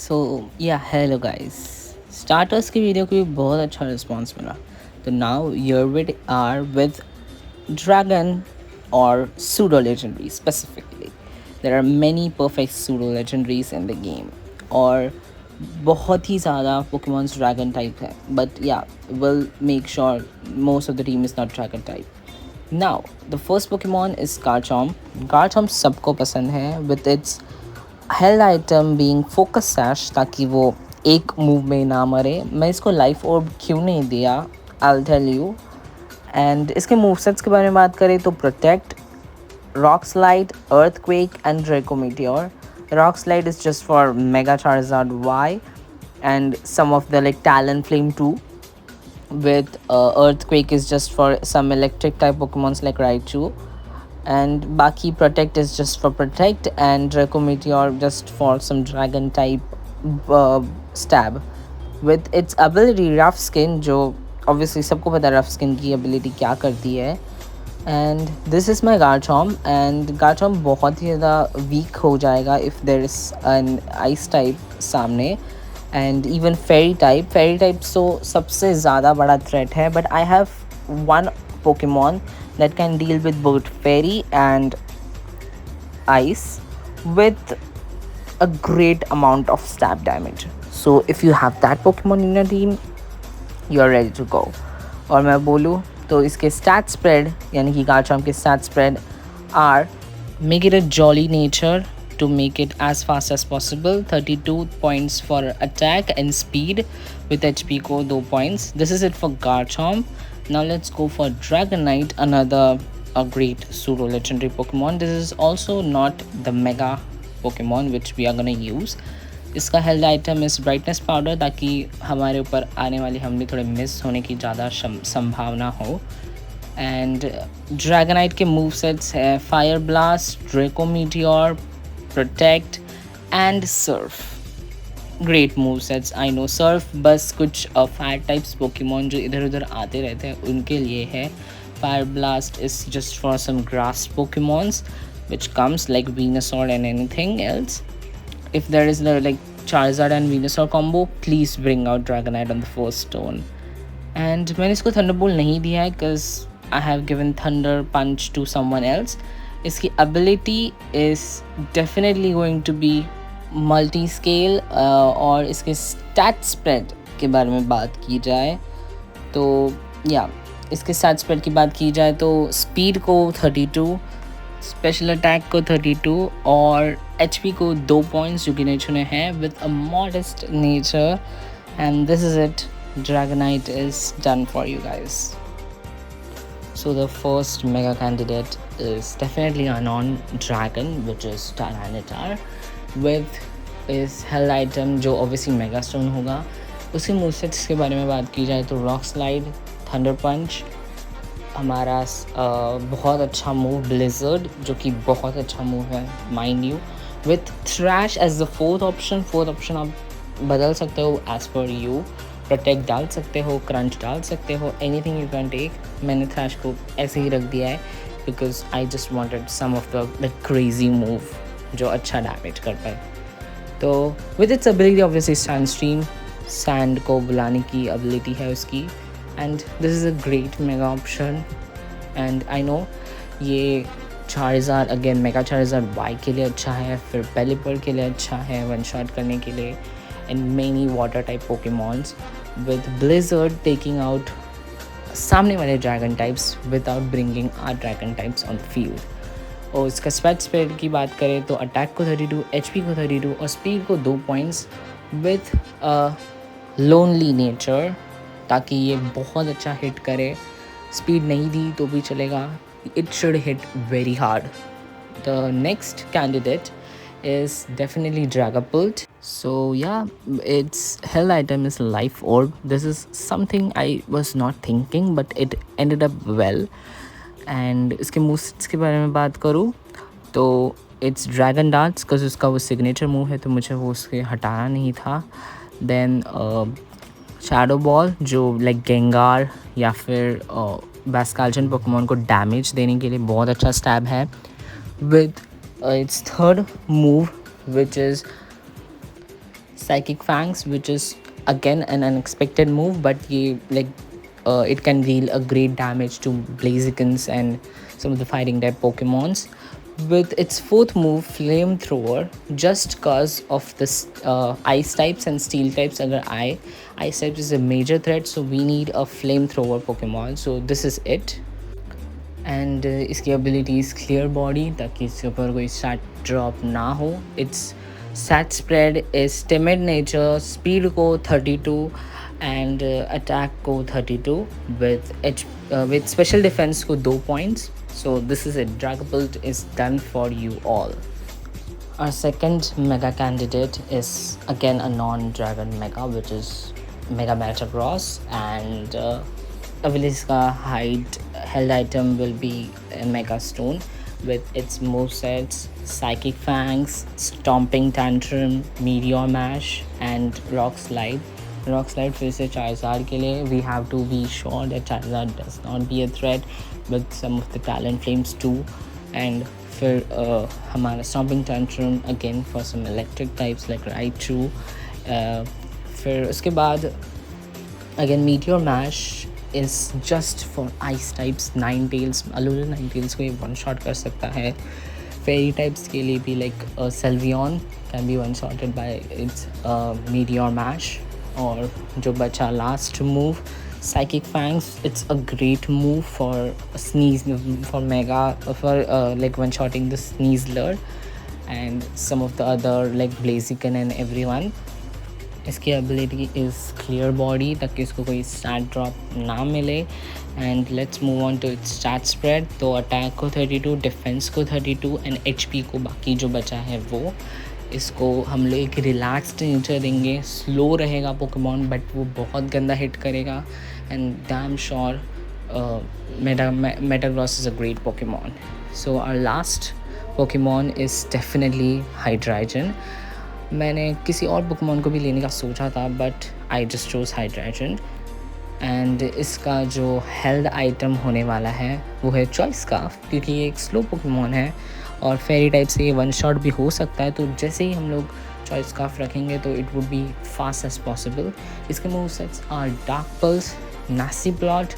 So yeah, hello guys. Starters की video को भी बहुत अच्छा रिस्पॉन्स मिला. तो now here we are with dragon or pseudo legendary specifically. There are many perfect pseudo legendaries in the game. और बहुत ही ज़्यादा Pokemon's dragon type है. But yeah, we'll make sure most of the team is not dragon type. Now, the first Pokemon is Garchomp. Garchomp सबको पसंद है with its health item being focus सैश ताकि वो एक मूव में ना मरे. मैं इसको लाइफ ऑर्ब क्यों नहीं दिया, आई टेल यू. एंड इसके मूव सेट्स के बारे में बात करें तो protect, rock slide, earthquake and Draco meteor. Rock slide is just for mega Charizard Y and some of the like Talonflame too, with Earthquake is just for some electric type Pokemons like Raichu, and Baki Protect is just for Protect, and Draco Meteor just for some Dragon type stab. With its ability Rough Skin, जो obviously सबको पता है Rough Skin की ability क्या करती है. And this is my Garchomp, and Garchomp बहुत ही ज़्यादा weak हो जाएगा if there is an Ice type सामने. And even fairy type so सबसे ज़्यादा बड़ा थ्रेट है. But I have one Pokemon that can deal with both fairy and ice with a great amount of stab damage. So if you have that Pokemon in your team, you're ready to go. और मैं बोलूँ तो इसके stat spread यानी कि Garchomp के stat spread are make it a jolly nature to make it as fast as possible. 32 points for attack and speed with HP को 2 points. This is it for Garchomp. Now let's go for Dragonite, another a great pseudo legendary Pokemon. This is also not the mega Pokemon which we are gonna use. इसका health item इस brightness powder ताकि हमारे ऊपर आने वाली हमले थोड़े miss होने की ज़्यादा संभावना हो. एंड ड्रैगनाइट के मूव सेट्स है fire blast, ड्रेको meteor, protect and Surf. Great move sets. I know Surf बस कुछ फायर टाइप्स पोकेमॉन जो इधर उधर आते रहते हैं उनके लिए है. Fire blast is just for some grass Pokemons which comes like Venusaur and anything else. If there is the like Charizard and Venusaur combo, please bring out Dragonite on the first stone. And मैंने इसको Thunderbolt नहीं दिया है because I have given Thunder Punch to someone else. इसकी ability is definitely going to be multi-scale. और इसके stat spread के बारे में बात की जाए तो या इसके stat spread की बात की जाए तो speed को 32, स्पेशल अटैक को 32 और HP को 2 पॉइंट्स जो कि नेचर ने है with a modest nature. And this is it. Dragonite is done for you guys. So the first mega candidate is definitely a non-dragon, which is Tyranitar, with his hell item जो obviously Mega Stone होगा. उसके मूवसेट्स के बारे में बात की जाए तो रॉक स्लाइड, थंडर पंच, हमारा बहुत अच्छा मूव ब्लिजर्ड जो कि बहुत अच्छा मूव है mind you, with thrash as the fourth option आप बदल सकते हो एज पर यू. प्रोटेक्ट डाल सकते हो, क्रंच डाल सकते हो, एनीथिंग यू कैन टेक. मैंने थ्रैश को ऐसे ही रख दिया है because I just wanted some of the crazy move जो अच्छा डैमेज कर पाए. तो with its ability obviously sand stream, sand को बुलाने की एबिलिटी है उसकी. And this is a great mega option. And I know ये Charizard again mega Charizard Y के लिए अच्छा है, फिर पेलिपर के लिए अच्छा है वन शॉट करने के लिए, and many water type Pokemons with blizzard taking out सामने वाले dragon types without bringing our dragon types on field. और इसका स्पेड की बात करें तो अटैक को 32, HP को 32 और स्पीड को 2 पॉइंट्स विथ लोनली नेचर ताकि ये बहुत अच्छा हिट करे. स्पीड नहीं दी तो भी चलेगा, it should hit very hard. The next candidate is definitely Dragapult. So yeah, its hell item is Life Orb. This is something I was not thinking but it ended up well. And इसके moves के बारे में बात करूँ तो it's dragon dance because उसका वो signature move है तो मुझे वो उसके हटाना नहीं था. देन शैडो बॉल जो लाइक गेंगार या फिर बैस्काल्जन पोकेमॉन को डैमेज देने के लिए बहुत अच्छा स्टैब है. With its third move which is Psychic Fangs, which is again an unexpected move, but it can deal a great damage to Blazikens and some of the fighting type Pokemons. With its fourth move, Flamethrower, just cause of this ice types and steel types. Agar ice types is a major threat, so we need a Flamethrower Pokemon. So this is it. And इसकी abilities clear body, ताकि इसके ऊपर कोई stat drop ना हो. Its stat spread is timid nature, speed को 32 and attack को 32 with special defense को 2 points. So this is it. Dragapult is done for you all. Our second mega candidate is again a non-dragon mega, which is Mega Metagross, and Aviliska hide held item will be a Mega Stone with its movesets Psychic Fangs, Stomping Tantrum, Meteor Mash, and Rock Slide. Rock Slide फिर से Charizard के लिए we have to be sure that Charizard does not be a threat with some of the Talon Flames too. And फिर हमारा Stomping Tantrum again for some electric types like Raichu. फिर उसके बाद again Meteor Mash is just for ice types. Ninetales, Alolan Ninetales को ये one shot कर सकता है. Fairy types के लिए भी like Sylveon can be one shotted by its Meteor Mash. और जो बचा last move Psychic Fangs, it's a great move for sneeze, for mega, for like one shotting the Sneasler and some of the other like Blaziken and everyone. इसकी ability is clear body, ताकि इसको कोई stat drop ना मिले. And let's move on to its stat spread. तो attack को 32, defence को 32 and HP को बाकी जो बचा है वो. इसको हम लोग एक रिलैक्स्ड नेचर देंगे. स्लो रहेगा पोकेमॉन बट वो बहुत गंदा हिट करेगा. And damn sure Metagross is a great Pokemon. So our last Pokemon is definitely Hydreigon. मैंने किसी और पोकेमॉन को भी लेने का सोचा था but I just chose Hydreigon. And इसका जो हेल्ड आइटम होने वाला है वो है चॉइस स्कार्फ, क्योंकि ये एक स्लो पोकेमॉन है और फेरी टाइप से ये वन शॉट भी हो सकता है. तो जैसे ही हम लोग चॉइस स्कार्फ रखेंगे तो it would be fast as possible. इसके move sets are dark pulse, nasty plot,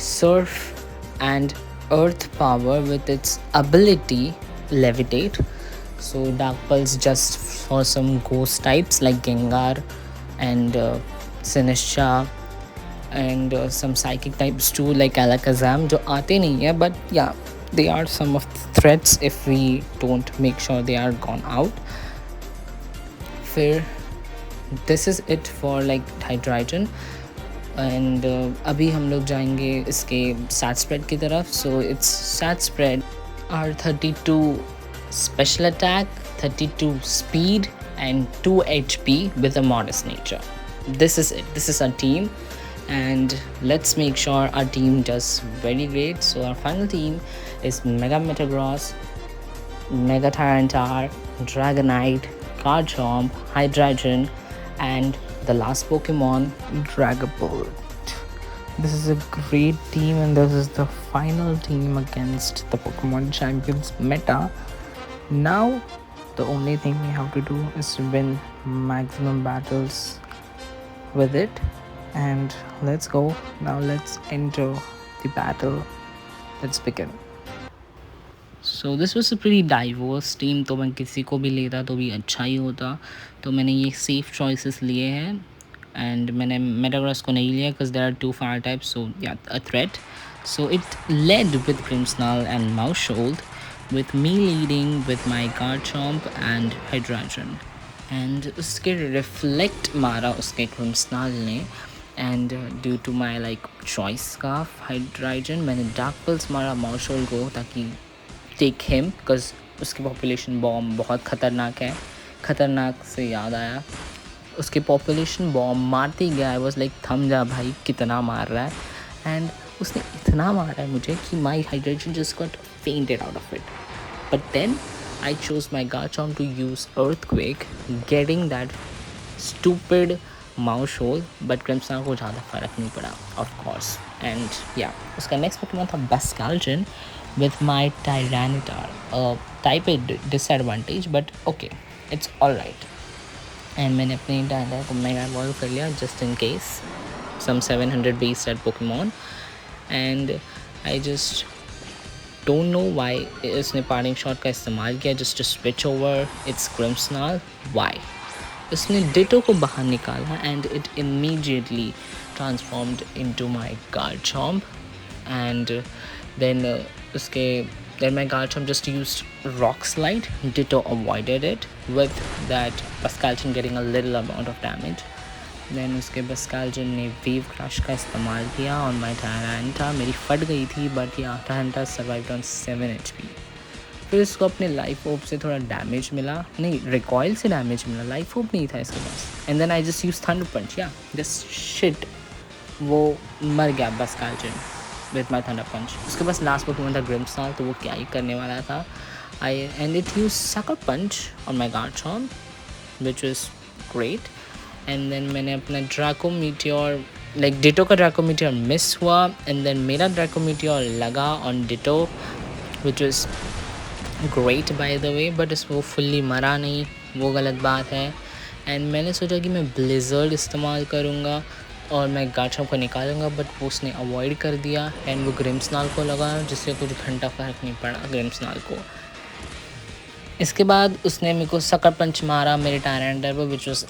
surf and earth power with its ability levitate. So Dark Pulse just for some ghost types like Gengar and Sinistcha and some psychic types too like Alakazam, जो आते नहीं है but yeah they are some of the threats if we don't make sure they are gone out. फिर this is it for like Hydreigon. and अभी हम लोग जाएंगे इसके stat spread की तरफ. So its stat spread are 32 special attack, 32 speed and 2 HP with a modest nature. This is it. This is our team and let's make sure our team does very great. So our final team is Mega Metagross, Mega Tyranitar, Dragonite, Garchomp, Hydreigon and the last Pokemon Dragapult. This is a great team and this is the final team against the Pokemon Champions meta. Now the only thing we have to do is to win maximum battles with it. And let's go. Now let's enter the battle. Let's begin. So this was a pretty diverse team. तो मैं किसी को भी लेता तो भी अच्छा ही होता. तो मैंने ये safe choices लिए हैं and मैंने Metagross को नहीं लिया because there are 2 fire types, so yeah, a threat. So it led with Grimmsnarl and Maushold, with me leading with my Garchomp and Hydreigon. And उसके reflect मारा उसके Grimmsnarl ने. And due to my like choice scarf Hydreigon, मैंने Dark Pulse मारा Maushold को ताकि take him because उसकी population bomb बहुत ख़तरनाक है. ख़तरनाक से याद आया, उसके population bomb मारते ही गया. I was like थम जा भाई, कितना मार रहा है. And उसने इतना मारा है मुझे कि my Hydreigon just got fainted out of it. But then I chose my Garchomp to use Earthquake, getting that stupid Maushold. But Grimmsnarl को ज़्यादा फ़र्क नहीं पड़ा of course. And yeah, उसका next Pokemon था Basculin with my Tyranitar. Type A disadvantage but okay, it's alright. And मैंने अपनी data को मेगा इवॉल्व कर लिया just in case some 700 base at Pokemon, and I just don't know why इसने parting shot का इस्तेमाल किया just to switch over its Grimmsnarl. Why? उसने Ditto को बाहर निकाला and it immediately transformed into my Garchomp, and then उसके then my Garchomp just used Rock Slide. Ditto avoided it with that Pascalton getting a little amount of damage. Then उसके बस्काल्जन ने wave crush का इस्तेमाल किया और माई टायरेंटा मेरी फट गई थी, बट या टायरेंटा सर्वाइव्ड ऑन 7 HP. फिर इसको अपने लाइफ ओप से थोड़ा डैमेज मिला, नहीं रिकॉइल से डैमेज मिला, लाइफ ओप नहीं था इसके पास. And then I just use thunder punch. या जस्ट शिट, वो मर गया बस्काल्जन विथ माई थंडर पंच. उसके पास लास्ट पोकेमॉन था ग्रिम्सनॉल, तो वो क्या ही करने वाला था. I and it use sucker punch on my Garchomp which is great. And then मैंने अपना ड्रैको मीटियोर, लाइक डिटो का ड्रैको मीटियोर मिस हुआ, एंड देन मेरा ड्रैको मीटियोर लगा on Ditto which is great by the way, but इस वो fully मरा नहीं, वो गलत बात है. एंड मैंने सोचा कि मैं ब्लिज़र्ड इस्तेमाल करूँगा और मैं गार्चॉम्प को निकालूंगा, बट वो उसने अवॉइड कर दिया एंड वो ग्रिम्सनॉल को लगा, जिससे कुछ घंटा फ़र्क नहीं पड़ा ग्रिम्सनॉल को. इसके बाद उसने मेरे को सकर पंच मारा मेरे टायरेंडर पर, विच वॉज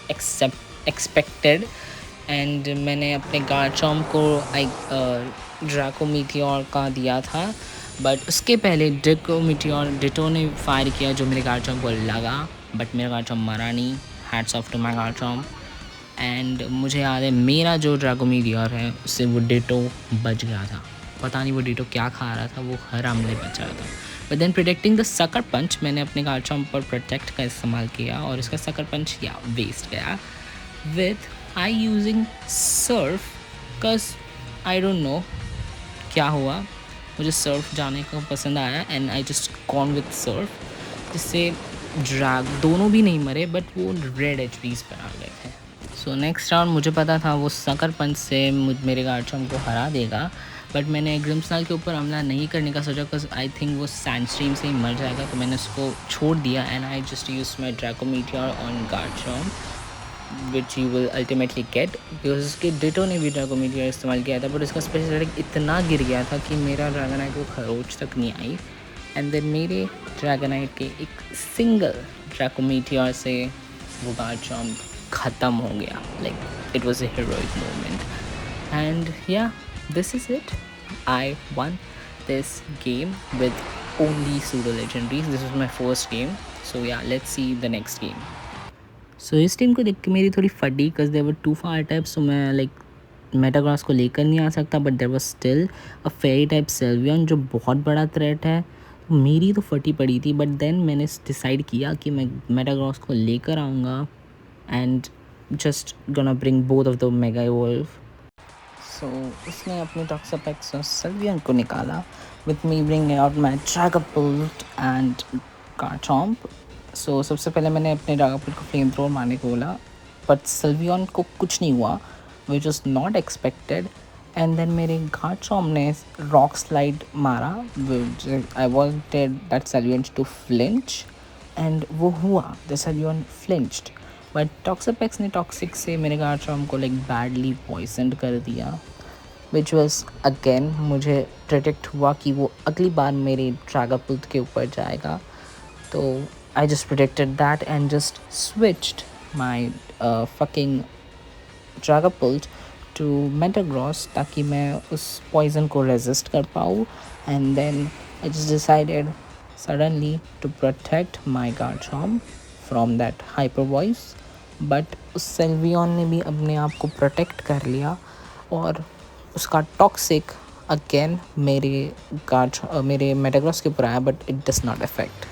एक्सपेक्टेड. एंड मैंने अपने गार्चॉम्प को ड्रैको मीटियोर का दिया था, बट उसके पहले डिटो ने फायर किया जो मेरे गार्चॉम्प को लगा, बट मेरा गार्चॉम्प मरा नहीं. Hats off to my Garchomp. And मुझे याद है मेरा जो ड्रैको मीटियोर है उससे वो डिटो बच गया था. पता नहीं वो डिटो क्या खा रहा था, वो हर हमले बच रहा था. But then protecting the sucker punch, मैंने अपने गार्चॉम्प पर प्रोटेक्ट का इस्तेमाल किया और इसका सकर पंच या वेस्ट गया with I using surf, cause I don't know क्या हुआ, मुझे सर्फ जाने का पसंद आया and I just gone with Surf, जिससे ड्रैग दोनों भी नहीं मरे बट वो रेड HPs पर आ गए थे. सो नेक्स्ट राउंड मुझे पता था वो सकर पंच से मेरे गार्चॉम्प को हरा देगा, बट मैंने ग्रिम्सनॉल के ऊपर हमला नहीं करने का सोचा, बिकॉज आई थिंक वो सैंडस्ट्रीम से ही मर जाएगा, तो मैंने उसको छोड़ दिया and I just use my Draco Meteor on Garchomp which you will ultimately get, because उसके डिटो ने भी ड्रैको मीटियोर इस्तेमाल किया था, बट उसका स्पेशल अटैक इतना गिर गया था कि मेरा ड्रैगनाइट को खरोच तक नहीं आई. एंड देन मेरे ड्रैगनाइट के एक सिंगल ड्रैको मीटियोर से वो गार्चॉम्प ख़त्म हो गया. Like it was a heroic moment. And या this is it. I won this game with only pseudo legendaries. This was my first game, so yeah, let's see the next game. So इस team को देख के मेरी थोड़ी फटी, because there were 2 fire types, so मैं like Metagross को लेकर नहीं आ सकता, but there was still a fairy type Sylveon जो बहुत बड़ा थ्रेट है. मेरी तो फटी पड़ी थी, बट देन मैंने डिसाइड किया कि मैं मेटाग्रास को लेकर आऊँगा and just gonna bring both of the mega evolve. So उसने अपने टॉक्सापेक्स और सेल्वियन को निकाला with me bringing out my Dragapult and Garchomp. So सबसे पहले मैंने अपने ड्रैगोपुल्ट को फ्लेम थ्रोवर मारने को बोला, बट सेल्वियन को कुछ नहीं हुआ, which was not expected. And then मेरे गार्चॉम्प ने रॉक स्लाइड मारा, I wanted that Sylveon to flinch, and वो हुआ, द सेल्वियन फ्लिंच्ड, बट टॉक्सापेक्स ने टॉक्सिक से मेरे गार्चॉम्प को लाइक बैडली पॉइजनड कर दिया, विच वॉज अगेन मुझे प्रेडिक्ट हुआ कि वो अगली बार मेरे ड्रैगोपुल्ट के ऊपर जाएगा. तो I just predicted that and just switched my fucking Dragapult to Metagross ताकि मैं उस पॉइजन को रेजिस्ट कर पाऊँ. And then I just decided suddenly to protect my Garchomp from that hyper voice, but उस सेल्वियन ने भी अपने आप को प्रोटेक्ट कर लिया और उसका टॉक्सिक अगेन मेरे मेटाग्रॉस के ऊपर आया, but it does not affect.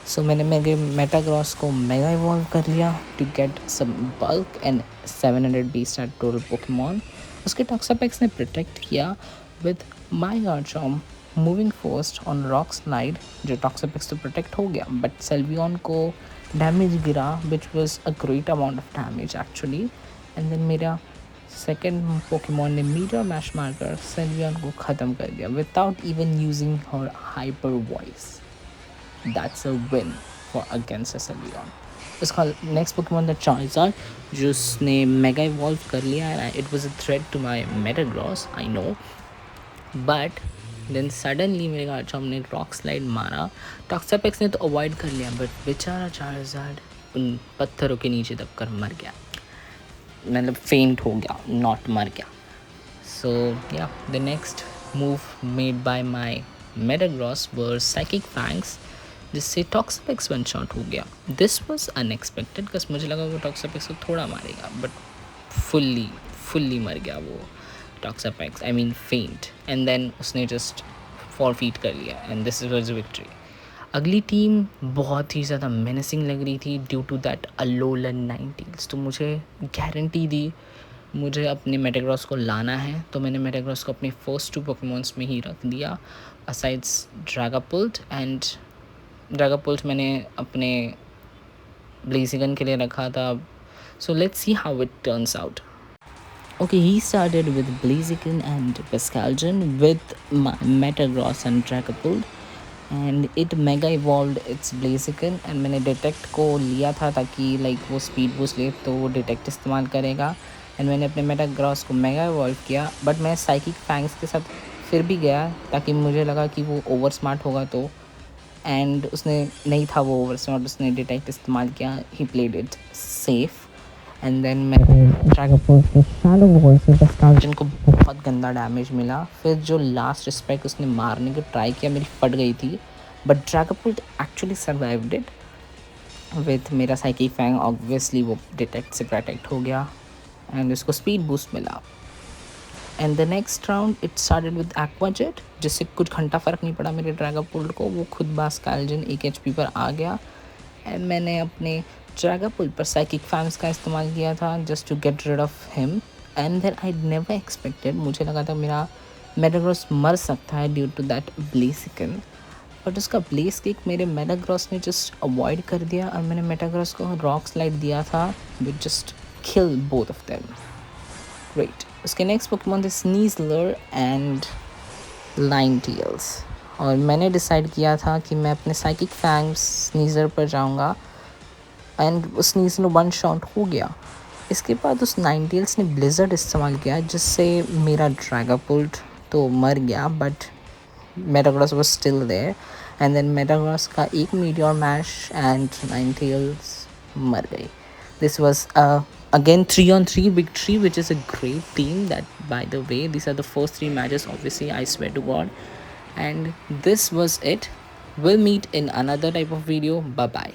So मैंने मेरे मेटाग्रॉस को मेगा इवॉल्व कर लिया to get some bulk and 700 beast at total Pokemon. उसके टॉक्सापेक्स ने प्रोटेक्ट किया with my Garchomp moving first on rock slide, जो टॉक्सापेक्स तो प्रोटेक्ट हो गया, बट सेल्वियन को डैमेज गिरा which was a great amount of damage actually. And then मेरा सेकेंड पोकेमॉन ने मीटर मैश मारकर सेल्वियन को ख़त्म कर दिया without even using her hyper voice. That's a win for against a Sylveon. उसका नेक्स्ट पोकेमॉन था चार्जर, जो उसने मेगा इवॉल्व कर लिया and it was a threat to my Metagross, I know. But then suddenly मेरे guard ने rock slide मारा। Toxapex ने तो अवॉइड कर लिया, बट बेचारा चार्जर उन पत्थरों के नीचे दबकर मर गया, मतलब फेंट हो गया, नॉट मर गया। सो या the next move made by my Metagross were psychic fangs, जिससे टॉक्सापेक्स वन शॉट हो गया। दिस वॉज अनएक्सपेक्टेड बिकॉज मुझे लगा वो टॉक्सापेक्स को थोड़ा मारेगा, बट फुल्ली मर गया वो टॉक्सापेक्स, आई मीन फेंट, एंड देन उसने जस्ट फॉरफीट कर लिया एंड दिस वॉज विक्ट्री। अगली टीम बहुत ही ज़्यादा मेनेसिंग लग रही थी ड्यू टू दैट अलोलन नाइनटील्स, तो मुझे गारंटी दी मुझे अपने मेटाग्रॉस को लाना है, तो मैंने मेटाग्रॉस को अपने फर्स्ट 2 पोकेमॉन्स में ही रख दिया असाइड्स ड्रैगापुल्ट, एंड ड्रैगापुल्ट मैंने अपने ब्लेजिगन के लिए रखा था। So let's see how it turns out. Okay, he started with Blaziken and Pescalgen with Metagross and Dragapult, and it mega evolved its Blaziken, and मैंने डिटेक्ट को लिया था ताकि लाइक वो स्पीड बूस्ट ले तो वो डिटेक्ट इस्तेमाल करेगा, एंड मैंने अपने मेटाग्रॉस को मेगा इवॉल्व किया, बट मैं साइकिक फैंग्स के साथ फिर भी गया ताकि मुझे लगा कि वो ओवर स्मार्ट होगा, तो एंड उसने नहीं था वो ओवर स्मार्ट, उसने डिटेक्ट इस्तेमाल किया, he played it safe, and then मैंने जिनको बहुत गंदा डैमेज मिला। फिर जो लास्ट रिस्पेक्ट उसने मारने की ट्राई किया, मेरी फट गई थी, but Dragapult actually survived it with मेरा साइकिक फैंग, ऑब्वियसली वो डिटेक्ट से प्रोटेक्ट हो गया एंड उसको स्पीड बूस्ट मिला। And the next round it started with aqua jet, जिससे कुछ घंटा फ़र्क नहीं पड़ा मेरे ड्रैगोपुल्ट को, वो खुद बास्कैल्जन 1 HP पर आ गया, एंड मैंने अपने ड्रैगोपुल्ट पर साइकिक फैंग्स का इस्तेमाल किया था just to get rid of him, and then I never expected, मुझे लगा था मेरा मेटाग्रॉस मर सकता है due to that Blaziken, but उसका ब्लेस किक मेरे मेटाग्रॉस ने जस्ट अवॉइड कर दिया, और मैंने मेटाग्रॉस को रॉक स्लाइड दिया था which just kill both of them. Great. उसके नेक्स्ट पोकेमॉन थे स्नीज़लर एंड लाइनटेल्स, और मैंने डिसाइड किया था कि मैं अपने साइकिक फैंग्स स्नीज़र पर जाऊंगा, एंड उस स्नीज़र ने 1 शॉट हो गया। इसके बाद उस नाइनटेल्स ने ब्लिज़र्ड इस्तेमाल किया, जिससे मेरा ड्रैगोपुल्ट तो मर गया, but Metagross was still there, and then Metagross का एक मीटियोर मैश एंड नाइनटेल्स मर गई। This was again 3-on-3 victory, which is a great team. That, by the way, these are the first 3 matches. Obviously, I swear to God. And this was it. We'll meet in another type of video. Bye bye.